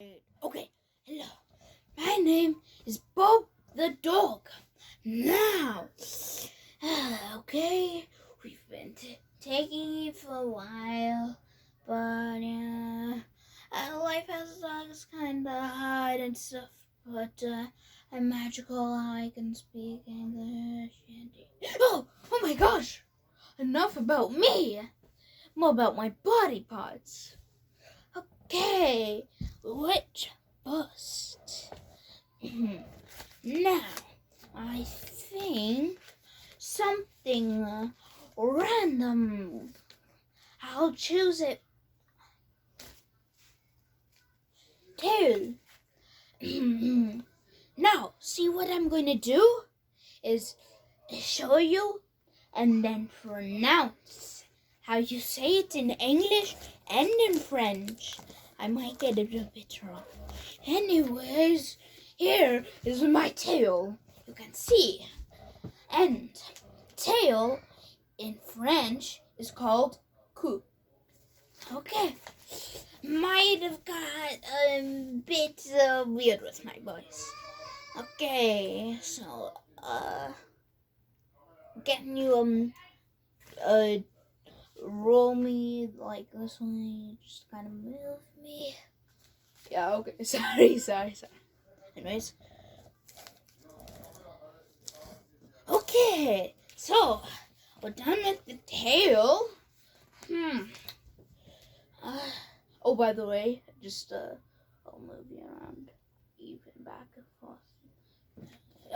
Okay, hello. My name is Bob the dog. Now, okay, we've been taking it for a while, but life as a dog is kind of hard and stuff. But I'm magical. I can speak English. Oh my gosh! Enough about me. More about my body parts. Okay, which bust? Now, I think something random. I'll choose it. Tail. Now, see what I'm going to do is show you and then pronounce how you say it in English and in French. I might get it a bit wrong. Anyways, here is my tail. You can see. And tail in French is called queue. Okay. Might have got a bit weird with my voice. Okay, so can you roll me like this way, just kind of move me. Yeah, okay. Sorry. Anyways. Okay, so we're done with the tail. Oh, by the way, just I'll move you around even back and forth.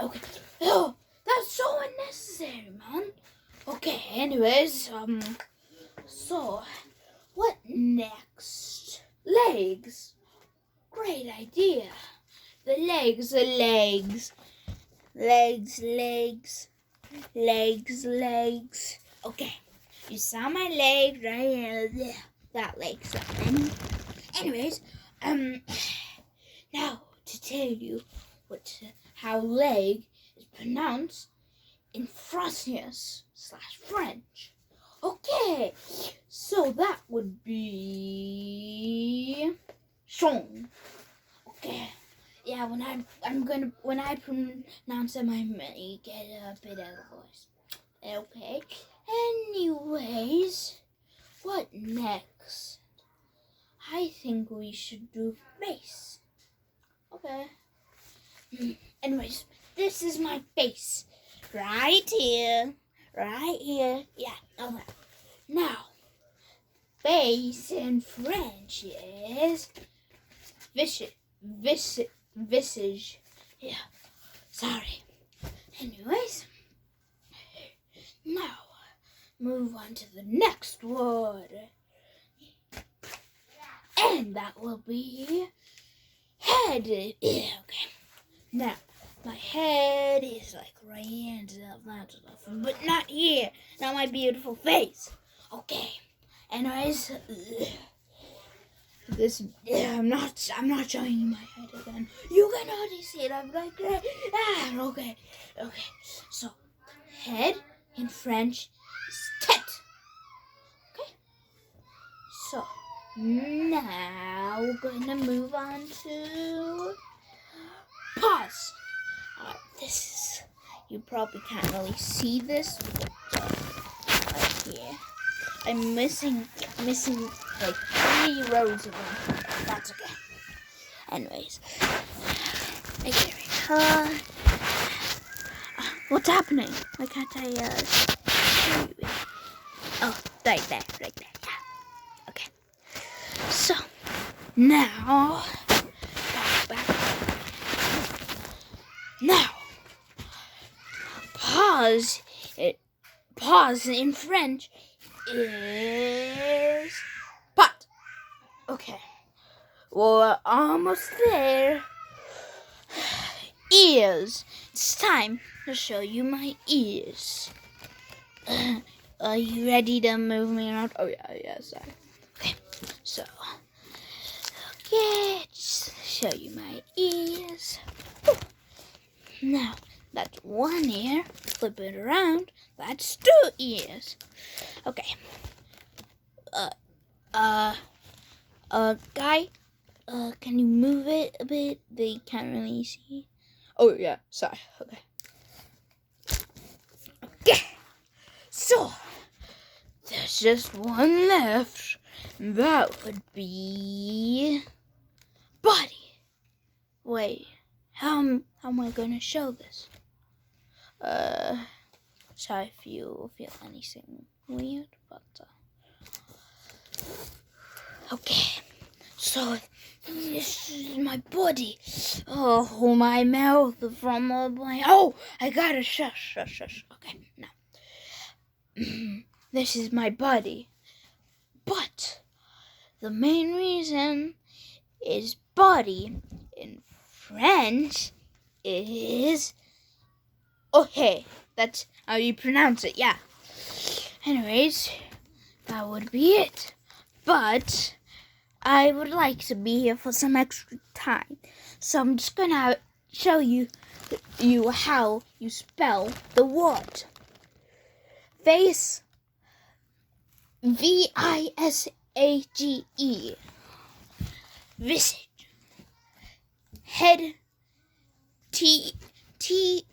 Okay. Oh, that's so unnecessary, man. Okay, anyways, so what next? Legs. Great idea. The legs. Legs. Okay, you saw my leg right here. That leg's on. Anyways, now to tell you how leg is pronounced in Francais/French. Okay, so that would be song. Okay. Yeah, when I pronounce them, I may get a bit out of voice. Okay. Anyways, what next? I think we should do face. Okay. Anyways, this is my face. Right here. Yeah, okay. Now, face in French is visage. Yeah, sorry. Anyways, now move on to the next word. And that will be head. Okay. Now, my head is like right here and stuff, but not here. Not my beautiful face. Okay. Anyways, I'm not showing you my head again. You can already see it. I'm like, okay. So, head in French is tête. Okay. So, now we're gonna move on to paws. This is, you probably can't really see this, but right here. I'm missing like 3 rows of them. That's okay. Anyways. Okay. What's happening? Why can't I show you? Oh, right there. Yeah. Okay. So now back. Now pause in French is pot. Okay. Well, we're almost there. Ears. It's time to show you my ears. Are you ready to move me around? Oh, yeah, sorry. Okay, so, just show you my ears. Now, that's 1 ear. Flip it around. That's 2 ears. Okay. Guy, Can you move it a bit? They can't really see. Oh, yeah. Sorry. Okay. Okay. So, there's just one left. And that would be... body. Wait. How am I going to show this? Sorry if you feel anything weird, but... Okay. So, this is my body. Oh, my mouth from the blank. Oh, I gotta shush. Okay, now. This is my body. But the main reason is body in French is... okay, that's how you pronounce it, yeah. Anyways, that would be it. But I would like to be here for some extra time. So I'm just gonna show you how you spell the word. Face, V-I-S-A-G-E. Visage. Head, T-E-T-E.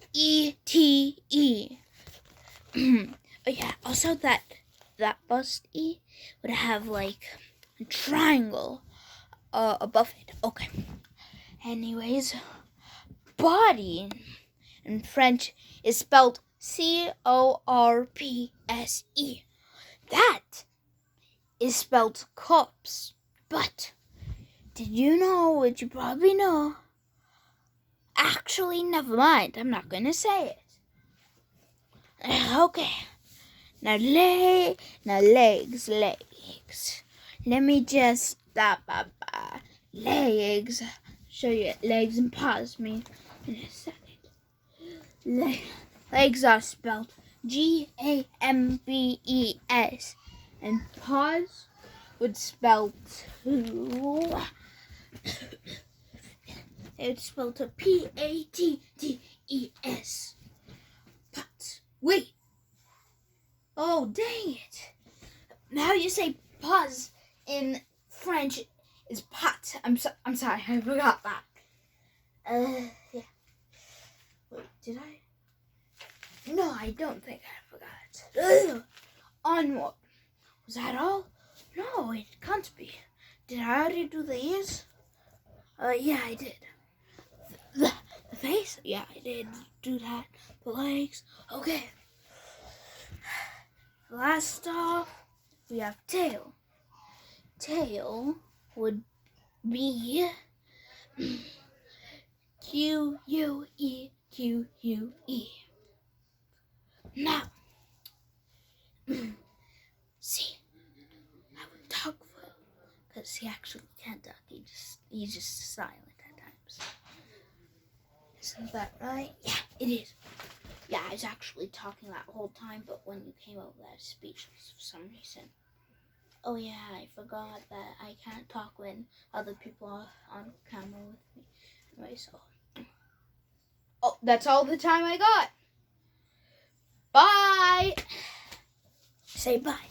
Oh yeah, also that bust E would have like a triangle above it. Okay. Anyways, body in French is spelled C-O-R-P-S-E. That is spelled corpse. But did you know what you probably know? Actually, never mind. I'm not going to say it. Okay. Now legs. Let me just stop. Legs. Show you legs and pause me in a second. Legs are spelled G-A-M-B-E-S. And pause would spell two. It's spelled P-A-T-T-E-S. But wait. Oh, dang it. Now you say pause in French is pot. I'm sorry, I forgot that. Yeah. Wait, did I? No, I don't think I forgot. Onward. Was that all? No, it can't be. Did I already do the ears? Yeah, I did. The face? Yeah, I did do that. The legs? Okay. Last off, we have tail. Tail would be Q-U-E. Now, see, I would talk for him because he actually can't talk. He's just silent at times. Isn't that right? Yeah, it is. Yeah, I was actually talking that whole time, but when you came over, I was speechless for some reason. Oh yeah, I forgot that I can't talk when other people are on camera with me. Anyway, so... oh, that's all the time I got. Bye! Say bye.